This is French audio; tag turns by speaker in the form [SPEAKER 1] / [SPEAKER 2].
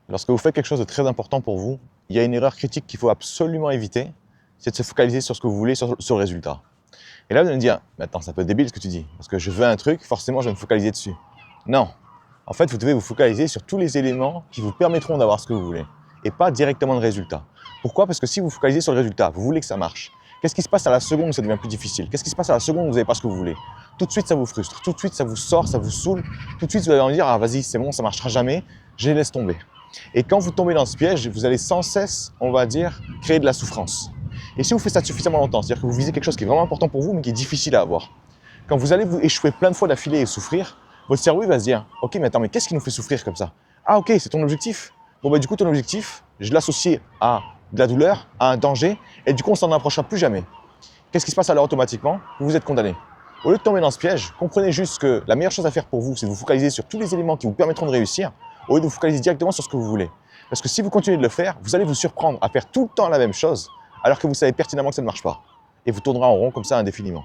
[SPEAKER 1] Lorsque vous faites quelque chose de très important pour vous, il y a une erreur critique qu'il faut absolument éviter, c'est de se focaliser sur ce que vous voulez, sur le résultat. Et là, vous allez me dire, mais attends, c'est un peu débile ce que tu dis, parce que je veux un truc, forcément je vais me focaliser dessus. Non, en fait, vous devez vous focaliser sur tous les éléments qui vous permettront d'avoir ce que vous voulez, et pas directement le résultat. Pourquoi? Parce que si vous focalisez sur le résultat, vous voulez que ça marche. Qu'est-ce qui se passe à la seconde où ça devient plus difficile? Qu'est-ce qui se passe à la seconde où vous n'avez pas ce que vous voulez? Tout de suite, ça vous frustre, tout de suite, ça vous sort, ça vous saoule, tout de suite, vous allez en dire, ah vas-y, c'est bon, ça marchera jamais, je les laisse tomber. Et quand vous tombez dans ce piège, vous allez sans cesse, on va dire, créer de la souffrance. Et si vous faites ça suffisamment longtemps, c'est-à-dire que vous visez quelque chose qui est vraiment important pour vous, mais qui est difficile à avoir, quand vous allez vous échouer plein de fois d'affilée et souffrir, votre cerveau va se dire, ok, mais attends, mais qu'est-ce qui nous fait souffrir comme ça? Ah ok, c'est ton objectif. Bon bah du coup, ton objectif, je l'associe à de la douleur, à un danger, et du coup, on s'en approchera plus jamais. Qu'est-ce qui se passe alors automatiquement? Vous êtes condamné. Au lieu de tomber dans ce piège, comprenez juste que la meilleure chose à faire pour vous, c'est de vous focaliser sur tous les éléments qui vous permettront de réussir, au lieu de vous focaliser directement sur ce que vous voulez. Parce que si vous continuez de le faire, vous allez vous surprendre à faire tout le temps la même chose, alors que vous savez pertinemment que ça ne marche pas. Et vous tournerez en rond comme ça indéfiniment.